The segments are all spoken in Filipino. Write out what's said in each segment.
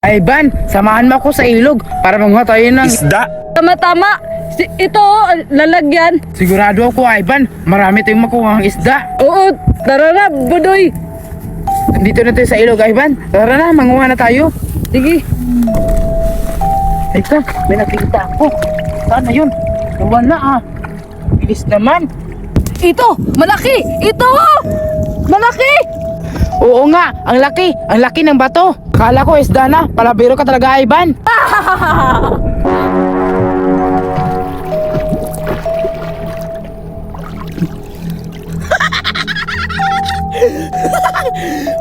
Ivan, samahan mo ako sa ilog para manguha tayo ng Isda? Tama-tama. Ito, lalagyan. Sigurado ako, Ivan, marami tayong makuha ng isda. Oo, tara na, Budoy. Dito na tayo sa ilog, Ivan. Tara na, manguha na tayo. Sige. Teka, may nakita ako. Saan na yun? Nawala Bilis naman. Ito, malaki. Ito, malaki. Oo nga, ang laki. Ang laki ng bato. Kala ko isda na. Palabiro ka talaga, Ivan.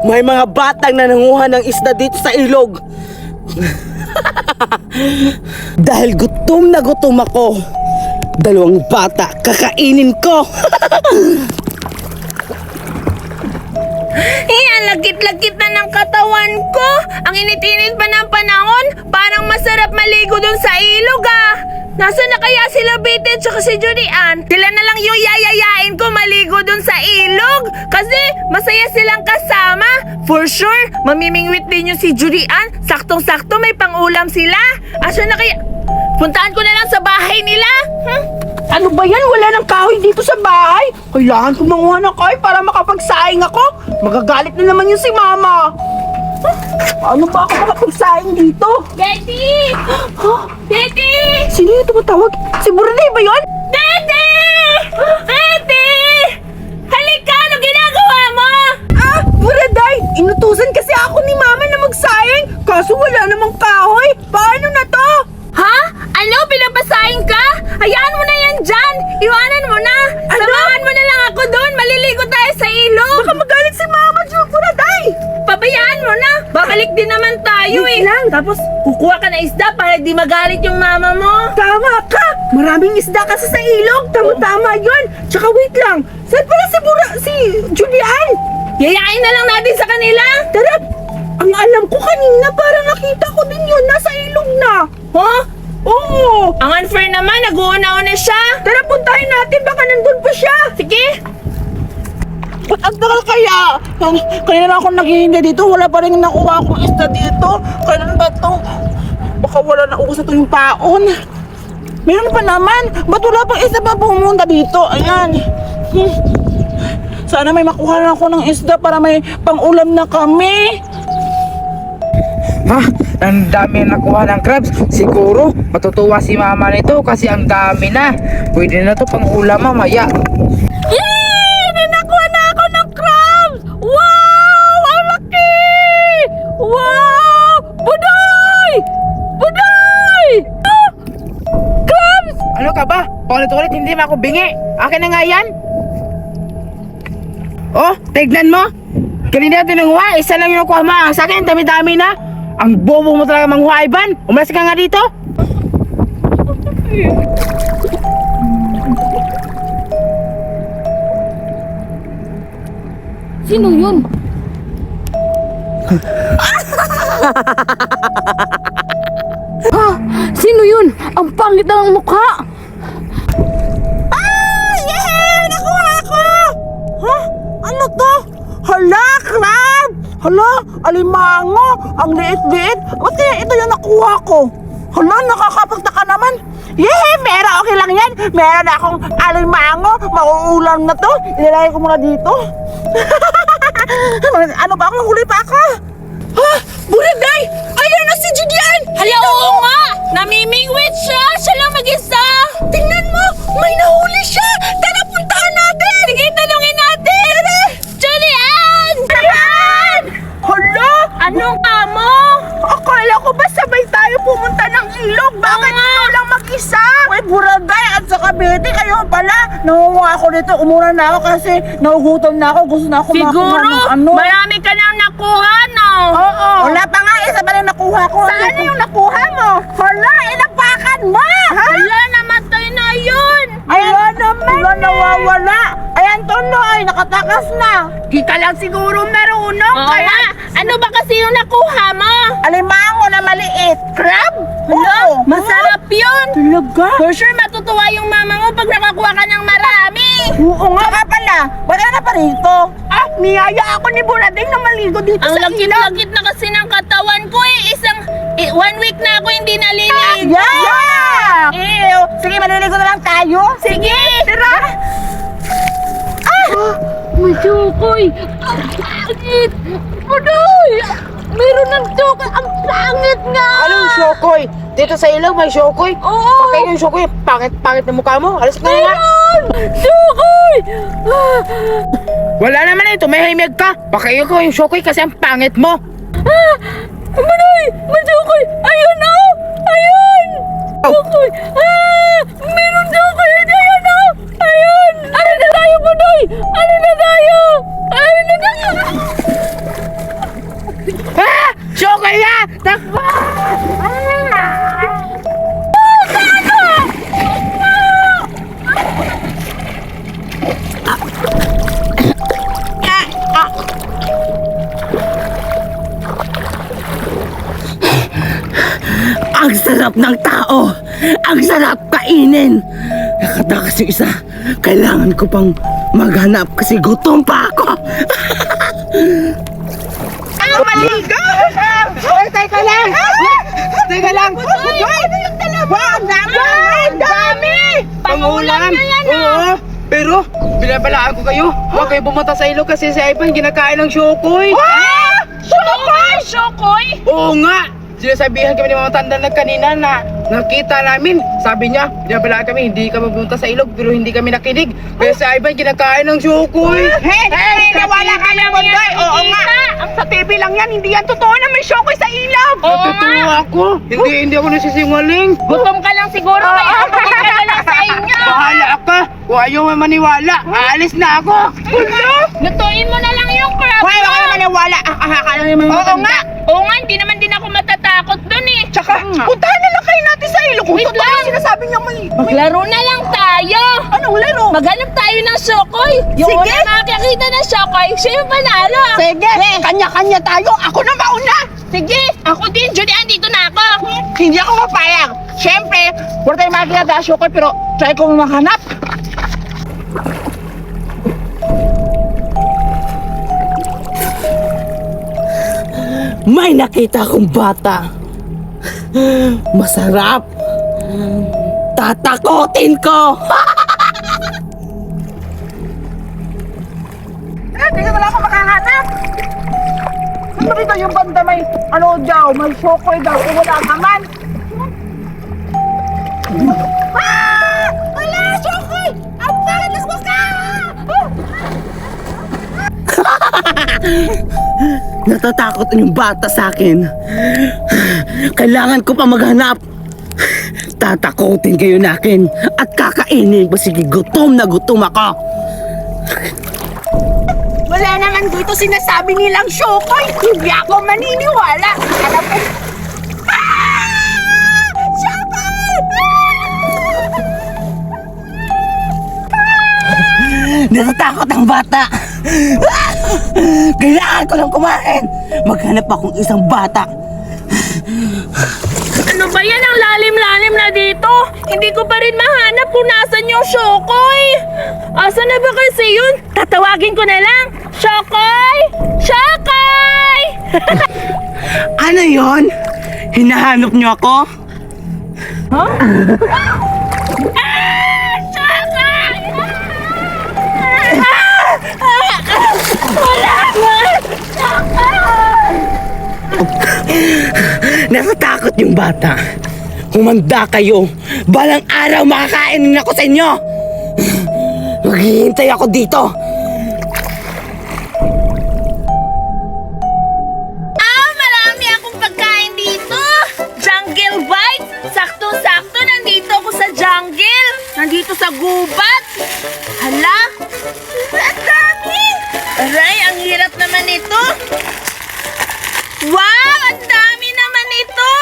May mga batang nananguha ng isda dito sa ilog. Dahil gutom na gutom ako, dalawang bata kakainin ko. Ang lagkit-lagkit na ng katawan ko. Ang init-init pa ng panahon. Parang masarap maligo dun sa ilog Nasaan na kaya sila Betty at saka si Judy Ann? Sila na lang yung yayayain ko maligo dun sa ilog. Kasi masaya silang kasama. For sure, mamimingwit din yung si Judy Ann. Saktong-sakto may pangulam sila. Asan na kaya? Puntaan ko na lang sa bahay nila. Ano ba yan? Wala nang kahoy dito sa bahay. Kailangan ko manguha ng kahoy para makapagsaing ako. Magagalit na naman yung si Mama. Paano ba ako makapagsaing dito? Betty! Betty! Sino yung tumatawag? Si Buranay ba yun? Betty! Betty! Halika! Ano ginagawa mo? Buraday! Inutusan kasi ako ni Mama na magsaing. Kaso wala namang kahoy. Paano na to? Ha? Ano? Pinapasahin ka? Hayaan mo na yan dyan! Iwanan mo na! Ano? Samahan mo na lang ako doon! Maliligo tayo sa ilog! Baka magalit si Mama, Buraday! Pabayaan mo na! Babalik din naman tayo Wait lang. Tapos kukuha ka na isda para di magalit yung mama mo! Tama ka! Maraming isda kasi sa ilog. Tama yun. Tsaka wait lang. Saan pala si Julian? Yayain na lang natin sa kanila! Tara! Ang alam ko kanina, parang nakita ko din yun. Nasa ilog na. Huh? Oo! Ang unfair naman! Nag-uuna-una siya! Tara, puntahin natin. Baka nandun pa siya. Sige! Ba't ang tagal kaya? Kanina na ako naghihinga dito. Wala pa rin nakuha akong isda dito. Kailan ba to? Baka wala na ubos na to yung paon. Meron pa naman. Ba't wala pang isda pa pumunta dito? Ayan. Sana may makuha na ako ng isda para may pang-ulam na kami. Ang dami nakuha ng crabs. Siguro, matutuwa si mama nito kasi ang dami na. Pwede na to pang ulam mamaya. Yay! May nakuha na ako ng crabs! Wow! Ang laki! Wow! Budoy! Budoy! Crabs! Ano ka ba? Paulit-ulit hindi mo ako bingi. Akin na nga yan. Oh, tignan mo. Kanina tinunguha, isa lang yung nakuha mo. Ang sa akin, dami-dami na. Ang bobo mo talaga manguha, Ivan. Umalas ka nga dito. Sino yun? Sino yun? Ang pangit ng mukha. Yeah! Nakuha ko! Ha? Ano to? Hala, crab! Hala, alimango! Ang liit-liit! Ba't kaya ito yung nakuha ko? Hala, nakakapagtaka naman! Yehey! Pero okay lang yan! Meron akong alimango! Mauulam na to! Ilalagay ko muna dito! Ano ba? Mahuli pa ako! Ha? Buraday! Ayan na si Julian! Hala, oo nga! Namimingwit siya! Siya lang mag-isa! Tingnan mo! May nahuli siya! Tara, puntahan natin! Sige, tanungin natin! Julian! Julian! Hala! Anong amo? Akala ko ba sabay tayo pumunta ng ilog? Bakit ikaw lang mag-isa? Uy, Buraday at saka Betty, kayo pala. Nangunguha ako dito. Umura na ako kasi nahugutom na ako. Gusto na ako Siguro, makuha ng ano. marami ka nang nakuha, no? Oo. Wala pa nga, isa pa lang nakuha ko. Saan yung nakuha mo? Hala, inapakan mo! Ha? Hala, namatay na yun! Ayan naman. Wala, nawawala. Ayan, Tonoy, nakatakas na. Kita lang siguro marunong. Kaya, ano ba kasi yung nakuha mo? Alimango na maliit. Crab? Hala, masarap yun! Talaga? For sure, matutuwa yung mama mo pag nakakuha ka ng marami! Oo nga. Saka pala, wala na pa rito. Niyaya ako ni Burading na maligo dito Ang sa ilog. lagkit-lagkit na kasi ng katawan ko eh. 1 week na ako hindi nalilig. Yeah! Ew! Sige, maniligo na lang tayo. Sige! Tara! May Chokoy! Ang pangit! Budoy! Meron ng Chokoy! Ang pangit nga! Anong Shokoy? Dito sa ilaw may Shokoy? Oo! Okay yung Shokoy, pangit na mukha mo. Alas ka nga. Meron! Chokoy! Wala naman eh, tumahimik ka. Pakayo ko yung Shokoy kasi ang pangit mo. Budoy! May Chokoy! Ayun na! Ayun! Chokoy! Meron Chokoy! Ayun na! Ayun! Ano na tayo, Budoy? Ano na tayo? Ano na tayo? Shokoy na! Takbo! Ang sarap ng tao! Ang sarap kainin! Nakatakas yung isa. Kailangan ko pang maghanap kasi gutom pa ako. Maligo! Teka lang! Teka lang! Wow, ang dami! Ang dami! Pangulam! Oo! Pero, binabalaan ko kayo. Huwag kayo bumunta sa ilog kasi si Ivan kinakain ng Shokoy. Shokoy! Shokoy! Oo nga! Sinasabihan kami ni Mama Tanda na kanina na nakita namin. Sabi niya, binabalaan kami, hindi ka mapunta sa ilog pero hindi kami nakinig. Kaya si Ivan kinakain ng Shokoy. Hey! Nawala ka ng Bondoy! Oo nga! Sa TV lang yan, hindi yan totoo na may Shokoy sa ilog! Oo Natutuwa nga! ako. Hindi ako nasisingaling. Gutom ka lang siguro kaya pumunta ka lang sa inyo! Bahala ka! Kung ayaw mo maniwala, aalis na ako! Lutuin mo na lang yung crab Why mo! ka naman nawala? Akala naman Oo matanda. nga! Oo nga, hindi naman din ako matatakot dun eh! Tsaka, puntahan na lang kayo natin sa ilog. Kung Wait totoo lang. yung sinasabi niya may... Maglaro na lang tayo! Anong laro? Maghanap tayo ng Shokoy! Yung Sige. una makakita ng Shokoy, siya yung panalo! Sige, kanya-kanya tayo. Ako na mauna. Sige! Ako din, Julian, dito na ako! Hindi ako mapayag. Siyempre, wala tayong makikita sa Shokoy pero try kong mahanap. May nakita akong bata. Masarap. Tatakotin ko. Hindi wala akong makahanap. Ano dito yung banda may ano daw, may Shokoy daw. Eh, wala naman. Wala! Shokoy! Ang pangit ng mukha! Natatakot yung bata sa akin. Kailangan ko pa maghanap. Tatakotin kayo nakin at kakainin ko. Sige, gutom na gutom ako. Wala naman dito sinasabi nilang Shokoy. Hindi ako maniniwala. Alam ko. Shokoy! Natatakot ang bata. Kailangan ko lang kumain. Maghanap akong isang bata. Ano ba yan? Ang lalim-lalim na dito! Hindi ko pa rin mahanap kung nasan yung Shokoy! Asan na ba kasi yun? Tatawagin ko na lang! Shokoy! Shokoy! Ano yon? Hinahanap niyo ako? Natatakot yung bata. Humanda kayo. Balang araw makakainin ako sa inyo. Maghihintay ako dito. Marami akong pagkain dito! Jungle Bites! Sakto-sakto, nandito ako sa jungle! Nandito sa gubat! Hala! Ang dami! Aray, ang hirap naman ito! Wow! Ang dami naman ito!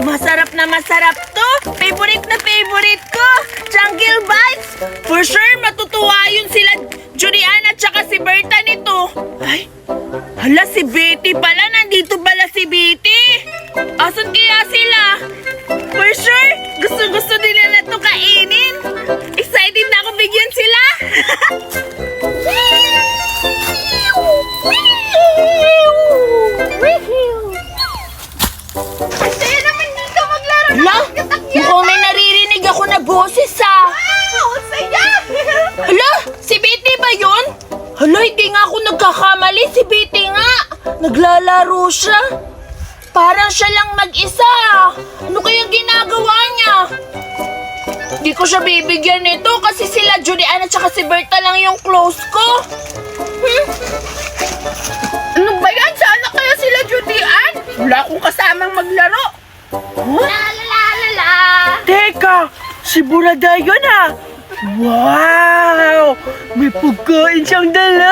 Masarap na masarap to! Favorite na favorite ko! Jungle Bites! For sure, matutuwa yun sila Julian at saka si Berta nito! Ay! Hala, si Betty pala! Nandito pala si Betty! Asan kaya sila? For sure, gusto nila na to kainin! Excited na ako bigyan sila! Ang saya naman Hala, mukhang may naririnig ako na boses ah. Wow, saya! Hala, si Betty ba yun? Hala, hindi nga ako nagkakamali. Si Betty nga. Naglalaro siya. Parang siya lang mag-isa. Ano kayang ginagawa niya? Di ko siya bibigyan nito kasi sila Julian at saka si Berta lang yung close ko. Ano ba yan? Sana kaya sila Judian? Wala akong kasamang maglaro. La la la la la. Teka, si Burada yun ah. Wow! May pagkain siyang dala.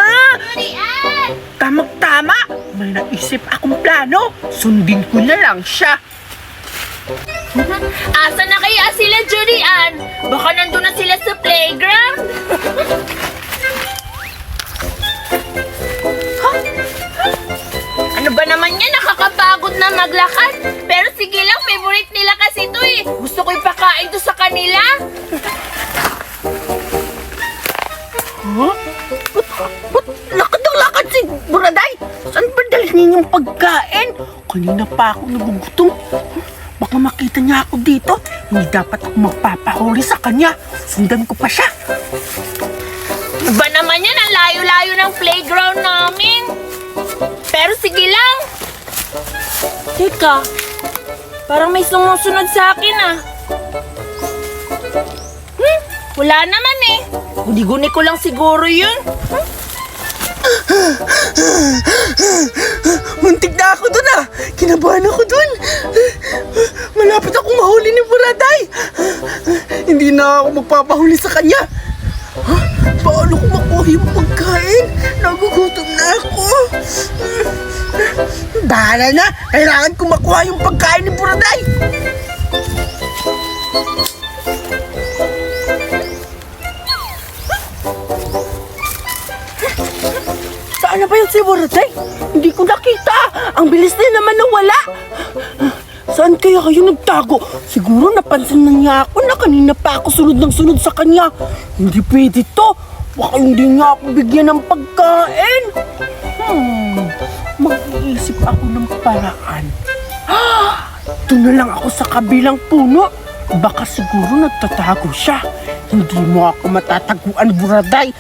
Julian! Tamang-tama. May naisip akong plano. Sundin ko na lang siya. Asa na kaya sila Julian? Baka nandun na sila sa playground? Ano ba naman yan? Nakakapagod na maglakad. Pero sige lang, favorite nila kasi ito eh. Gusto ko ipakain to sa kanila. Huh? Ba't lakad ng lakad si Buraday? Saan ba dalhin yung pagkain? Kanina pa ako nagugutom. Baka makita niya ako dito. Hindi dapat ako magpapahuli sa kanya. Sundan ko pa siya. Ano ba naman yan? Ang layo-layo ng playground namin. Pero sige lang. Teka, parang may sumusunod sa akin ah. Wala naman eh. Guni-guni ko lang siguro yun. Muntik na ako dun ah. Kinabahan ako dun. Malapit akong mahuli ni Buraday. Hindi na ako magpapahuli sa kanya. Huh? Paano ko makuha yung pagkain? Nagugutom na ako. Bahala na. Kailangan ko makuha yung pagkain ni Buraday. Saan na ba yun si Buraday? Hindi ko nakita. Ang bilis na naman nawala. Saan kaya kayo nagtago? Siguro napansin na niya ako na kanina pa ako sunod ng sunod sa kanya. Hindi pwede to. Baka hindi nga ako bigyan ng pagkain. Mag-iisip ako ng paraan. Doon na lang ako sa kabilang puno. Baka siguro nagtatago siya. Hindi mo ako matataguan, Buraday.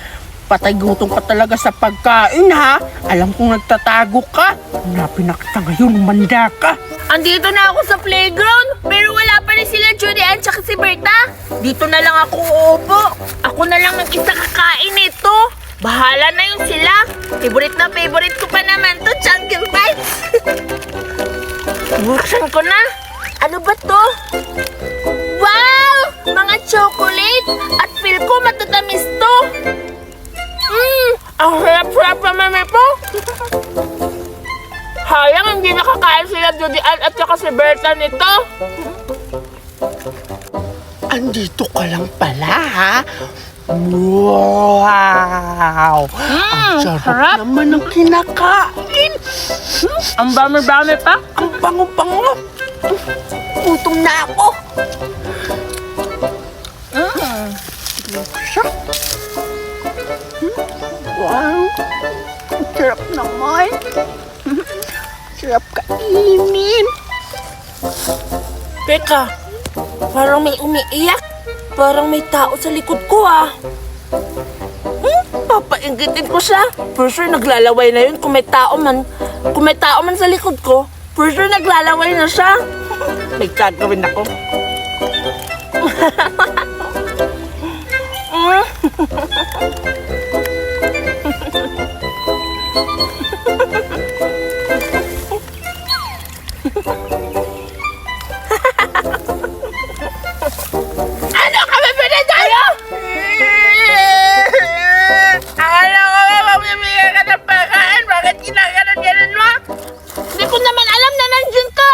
Patay gutom ka talaga sa pagkain, ha? Alam kong nagtatago ka. Hanapin na kita ngayon, umanda ka. Andito na ako sa playground, pero wala pa rin sila Julian tsaka si Berta. Dito na lang ako uupo. Ako na lang mag-isa kakain nito. Bahala na yun sila. Favorite na favorite ko pa naman to, Chunkin Bites. Buksan ko na. Ano ba to? Wow! Mga chocolate! At feel ko matatamis to. Ang harap-harap naman ito. Hayang hindi nakakain sila Judian at saka si Berta nito. Andito ka lang pala, ha? Wow! Ang sarap sarap. naman ng kinakain. Ang dami-dami pa. Ang bango-bango. Gutom na ako. Siya. Wow! Ang sarap naman. Sarap kainin. Teka, parang may umiiyak. Parang may tao sa likod ko ah. Papainggitin ko siya. For sure naglalaway na yun kung may tao man. Kung may tao man sa likod ko, for sure naglalaway na siya. May gagawin ako. Ano kami pinadaya? Akala ko ba mamimigay ka ng pagkain? Bakit ginaganon-ganon mo? Hindi ko naman alam na nandiyan ka.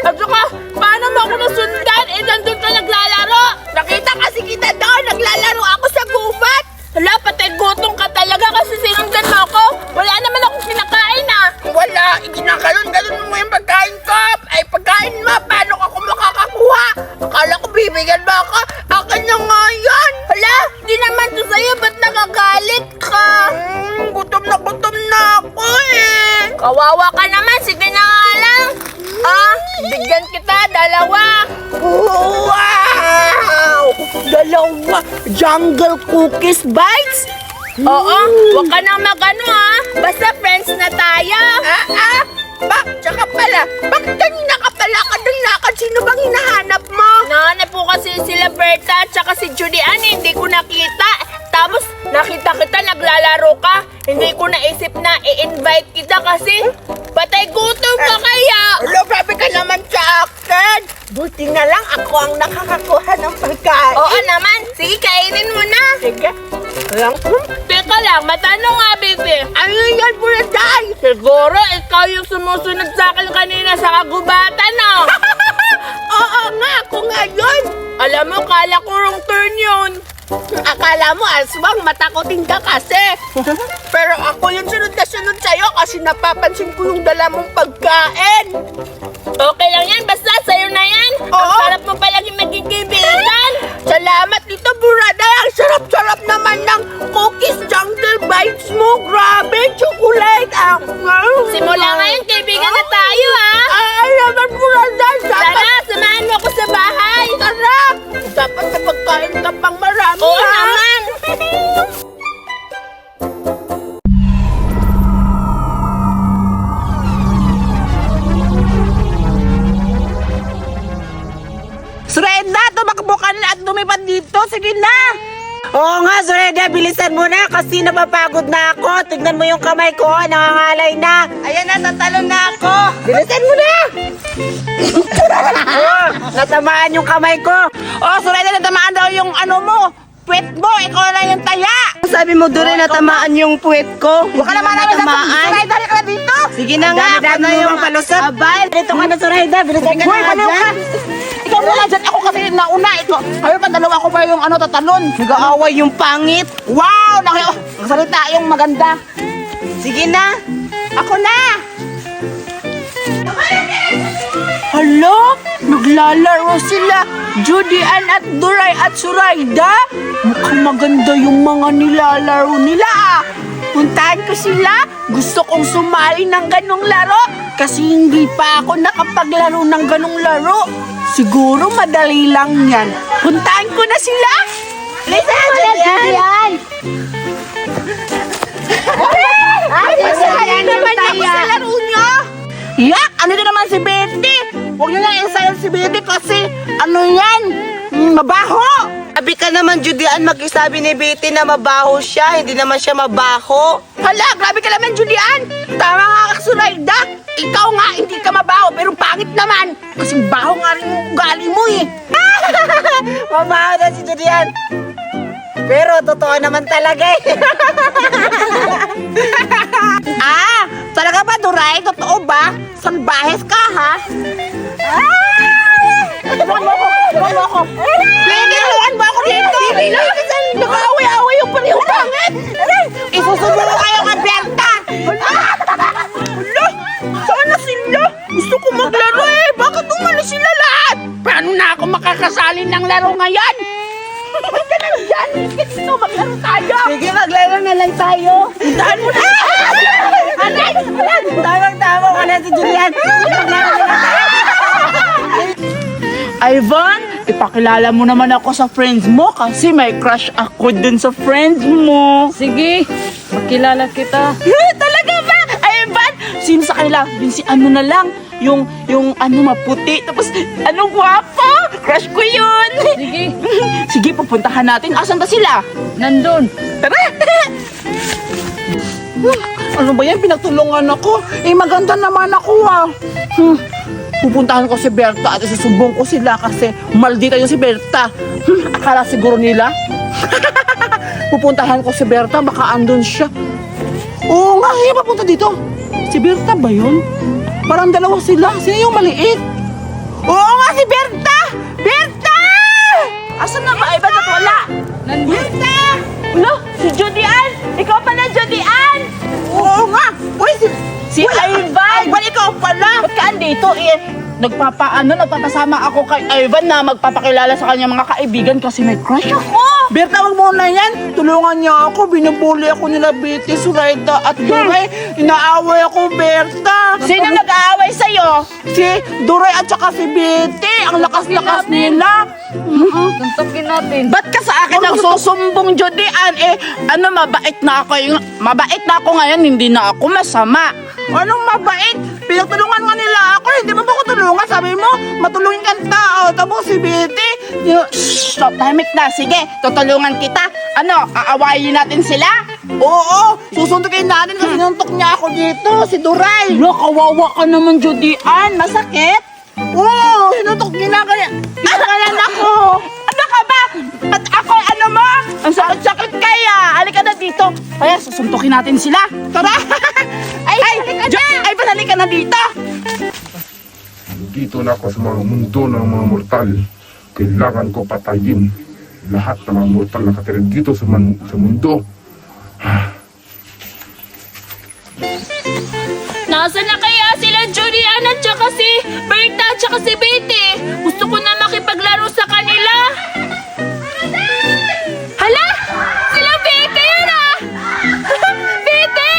At saka, paano mo ako nasundan? Eh, nandun ka naglalaro. Nakita kasi kita doon. Naglalaro ako sa gubat. Hala, patay gutom ka talaga kasi sinundan mo ako. Wala naman akong kinakain ah. Wala, ginaganon-ganon mo yung pagkain ko. Ay, pagkain mo, paano ako makakakuha? Akala ko bibigyan mo ako. Akin na nga yan. Hala, di naman to sa'yo. Ba't nakagalit ka? Gutom na ako eh. Kawawa ka naman. Sige na nga lang. Ah, bigyan kita. 2. Wow! Dalawa jungle cookies bites? Oo, huwag ka nang mag-ano basta friends na tayo. Tsaka pala, bakit kanina ka pala kadalakad? Sino bang hinahanap mo? Nahanap po kasi sila Berta at saka si Judy Ann, hindi ko nakita. Tapos nakita kita, naglalaro ka. Hindi ko naisip na i-invite kita kasi patay gutom ka kaya. Hello, grabe ka naman sa akin. Buti na lang ako ang nakakakuha ng pagkain. Oo naman, sige kainin mo na. Sige. Lang. Teka lang, matanong nga, baby. Ano yan, Buraday? Siguro ikaw yung sumusunod sa akin kanina sa kagubatan, no? Oo nga, ako nga yun. Alam mo, kala ko wrong turn yun. Akala mo, aswang, matakotin ka kasi. Pero ako yung sunod na sunod sa'yo kasi napapansin ko yung dala mong pagkain. Okay lang yan, basta sa'yo na yan. Ang Oo. sarap mo palagi maging kaibigan. Salamat dito, Buraday. Ang sarap-sarap naman ng cookies jungle bites mo. Grabe, chocolate. Simula ngayon, kaibigan na tayo, Ay, naman, Buraday. Tara, samahan mo ako sa bahay. Sarap. Dapat may pagkain ka pang marami, Oo ha? naman. Surenda, tumakbo ka na at lumipad dito. Sige na. Oo nga, Surenda, bilisan mo na kasi napapagod na ako. Tignan mo yung kamay ko, nangangalay na. Ayan na, tatalon na ako. Bilisan mo na. Natamaan yung kamay ko. Oh, Surenda, natamaan daw yung ano mo. Puwet mo, ikaw na yung taya. Sabi mo doon rin natamaan yung puwet ko. Huwag ka naman namin Surenda, halika na dito. Sige na nga, ako na yung palusot. Abay, dito ka na Surayda, bilisan ka Hoy, na baliw ka. dyan. Ikaw muna dyan, ako kasi nauna. Ikaw, kayo pa dalawa ko ba yung ano, tatalon? Nag-aaway yung pangit. Wow! Nagsalita yung maganda. Sige na. Ako na! Hala! Naglalaro sila! Judy Ann at Duray at Surayda! Mukhang maganda yung mga nilalaro nila Puntahan ko sila! Gusto kong sumali ng ganong laro kasi hindi pa ako nakapaglaro ng ganong laro. Siguro madali lang yan. Puntahan ko na sila! Lisa, Judy Ann! Ay, masaya naman ako sa laro niyo! Yak! Ano din naman si Betty? Huwag niyo nang isayaw si Betty kasi ano yan? Mabaho! Sabi ka naman, Judy Ann, mag-isabi ni Betty na mabaho siya. Hindi naman siya mabaho. Hala, grabe ka naman, Judy Ann! Tama nga ka, Surayda! Ikaw nga, hindi ka mabaho, pero pangit naman! Kasi baho nga rin yung ugali mo eh! Mabaho na si Judy Ann. Pero totoo naman talaga eh. Talaga ba, Duray? Totoo ba? Salbahes ka, ha? Tulungan mo ako! Tulungan mo ako dito! Nag-away-away yung parehong pangit! Isusubo ko kayo kay Berta! Hala! Saan na sila? Gusto ko maglaro eh! Bakit umalis sila lahat? Paano na ako makakasali ng laro ngayon? Ba't ka nandyan? Dito, maglaro tayo! Sige, maglaro na lang tayo. Puntahan mo na! Aray! Tama ka na si Judy Ann. Maglaro na lang tayo. Ivan, ipakilala mo naman ako sa friends mo kasi may crush ako dun sa friends mo. Sige, makilala kita. Talaga ba? Ivan, sino sa kanila? Yung si ano na lang, yung ano maputi, tapos ano gwapo. Crush ko yun. Sige, Sige, pupuntahan natin. Asan ba sila? nandun. Tara! Ano ba yan? Pinagtulungan ako. Eh, maganda naman ako Pupuntahan ko si Berta at isusumbong ko sila kasi maldita yung si Berta. Akala siguro nila. Pupuntahan ko si Berta, baka andun siya. Oo nga, siya papunta dito. Si Berta ba yun? Parang dalawa sila. Sino yung maliit? Oo nga, si Berta! Berta! Asan na ba? Ay, ba't wala? Nandun. Berta! Ano? Si Judy Ann! Ikaw pala, Judy Ann! Oo nga! Uy, si Ivan! Ivan, ikaw pala! Ba't ka andito? Nagpapasama ako kay Ivan na magpapakilala sa kanya mga kaibigan kasi may crush ako! Berta, wag mo na yan! Tulungan niya ako! Binubuli ako nila Betty, Surayda at Duray! Inaaway ako, Berta! Sino nag-aaway sa'yo? Si Duray at saka si Betty! ang lakas-lakas nila. Tuntukin natin. Ba't ka sa akin nagsusumbong, Judian? Mabait na ako. Mabait na ako ngayon, hindi na ako masama. Anong mabait? Pinagtulungan nga nila ako. Hindi mo ba ko tulungan? Sabi mo, matulungin kang tao. Tapos si Betty. Stop, tahimik na. Sige, tutulungan kita. Aawayin natin sila? Oo, susundukin natin kasi sinuntok niya ako dito, si Duray. Kawawa ka naman, Judian. Masakit? Oo, sinuntok ginagalan ako. Ano ka ba? At ako, mo? Ang sakit-sakit kaya. Halika na dito. Kaya susuntukin natin sila. Tara! Ay, halika na dito. Dito na ako sa mga mundo ng mga mortal. Kailangan ko patayin lahat ng mga mortal na nakatira dito sa mundo. Nasaan na kaya sila Julian at saka si Berta at saka si Betty? Gusto ko na makipaglaro sa kanila. Hala! Sila Betty yun ah! Betty!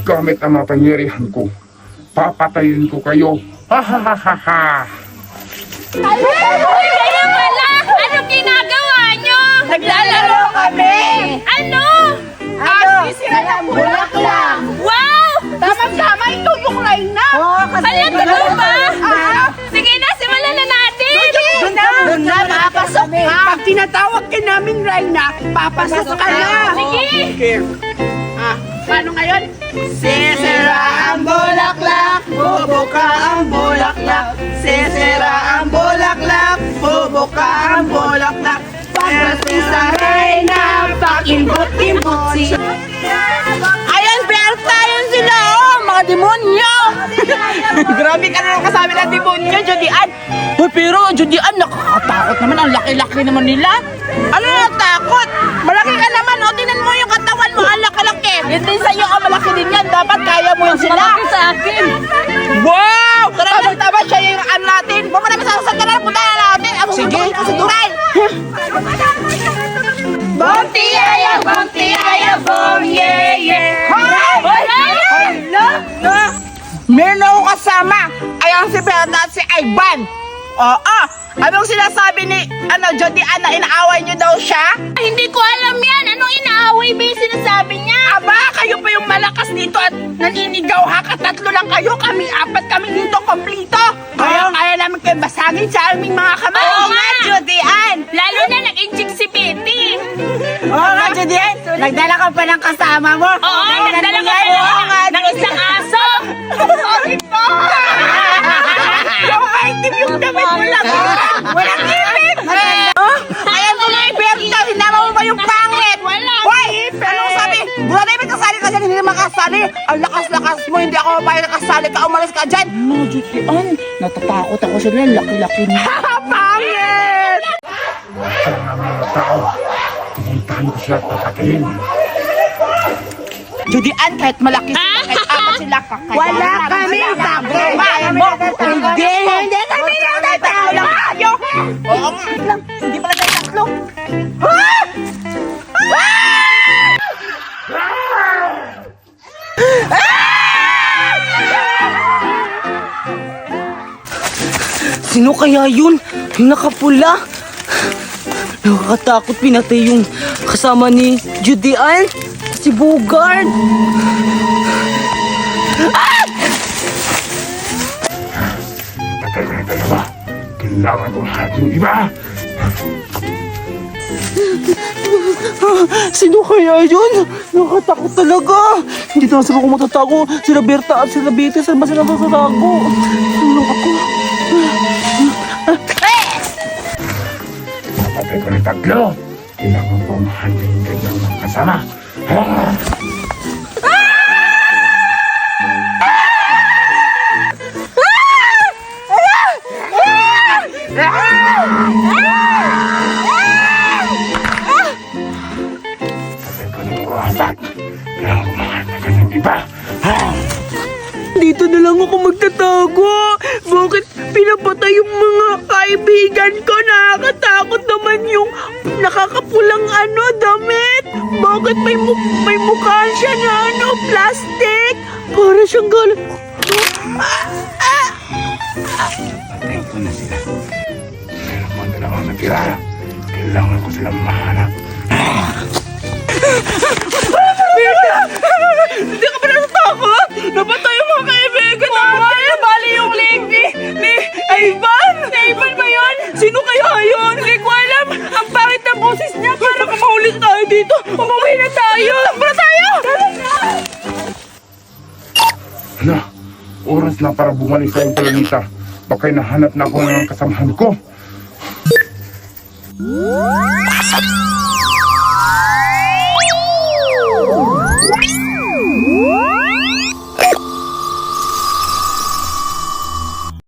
Gamit ang mapangyarihan ko, papatayin ko kayo. Ha ha ha ha ha! Uy, kaya pala! Anong ginagawa nyo? Naglalaro kami. Ano? Sisira ng bulaklak. Wow! Tama-tama, ito yung Reyna. Oo, Hala, talaga ba? Sige na, simulan na natin! Doon na, papasok ka. Pag tinatawag ka namin Reyna, papasok ka na. Sige! Paano ngayon? Sisira ang bulaklak, bubuka ang bulaklak. Sisira ang bulaklak, bubuka ang bulaklak. Pagdating sa Reyna, pakimbot-kimbot siya. Ayan, Berta, yun sila, mga demonyo. Grabe ka naman kasabi ng demonyo, Judian. Pero, Judian, nakakatakot naman. Ang laki-laki naman nila. Ano natakot? Malaki ka naman, Tingnan mo yung katawan mo, ang laki-laki. Hindi sa'yo, malaki din yan. Dapat kaya mo yun sila. Malaki sa akin. Wow! Tama siya yung natin. Huwag mo naman sa kanal, punta na natin. Sige, kasi Duray. Bong tiyaya, bong, yeah, yeah. Hala! Meron ako kasama. Ayan si Berta at si Ivan. Oo. Anong sinasabi ni Judian na inaaway niyo daw siya? Hindi ko alam yan. Anong inaaway ba yung sinasabi niya? Aba, kayo pa yung malakas dito at naninigaw ha. Katatlo lang kayo. Kami apat kami dito komplito. Kaya namin kayo basagin sa aming mga kamay. Oo nga, Judian. Lalo na nag-inject si Betty. Oo nga, Judian. Nagdala ka pa ng kasama mo. Oo, nagdala ka po ng isang aso. Sorry po. Yung item yung damit mo lang. Walang ipin. Ayan mo yung Berta. Sinama mo ba yung pangit? Wala. Hoy, anong sabi? Wala na yung kasali ka dyan. Hindi naman kasali. Ang lakas-lakas mo. Hindi ako mapayag na kasali ka. Umalis ka dyan. No, Judian. Natatakot ako sila. Laki-laki niya. Pangit! Ang mga tao, pumuntahan ko sila at papatayin. Judian, kahit malaki sila, kahit apat sila, kakaya. Wala kami takot. Hindi kami natatakot. Oo nga. Hindi pala tayo tatlo. Sino kaya yun? Yung nakapula? Nakakatakot, pinatay yung kasama ni Judian. Si Bogard. Patay ko na dalawa. Kailangan ko lahat yung iba. Sino kaya yun? Nakakatakot talaga. Hindi na sila ko matatago. Sila Berta at sila Betty. Saan ba sila matatago? Ano ako? Patay ko na tatlo. Kailangan ko mahantin yung kanyang mga kasama. Patay ko na yung apat. Kailangan ko mahantin yung kanyang iba. Dito na lang ako magtatago. Bakit pinapatay yung mga kaibigan ko? Nakakatakot naman yung nakakapulang damit. Bakit may mukha siya na plastic? Para siyang galing. Patay ko na sila. Meron pa dalawang natira. Kailangan ko silang mahanap. Hindi ka pa natatakot? Napatay yung mga kaibigan natin! Bali yung leg ni Ivan! Si Ivan ba yun? Sino kaya yun? Hindi ko alam! Ang pangit na boses niya! Para makaulit tayo dito! Umuwi na tayo! Takbo na tayo! Tara na! Hala, oras na para bumalik sa yung planeta. Baka'y nahanap na ako ng kasamahan ko.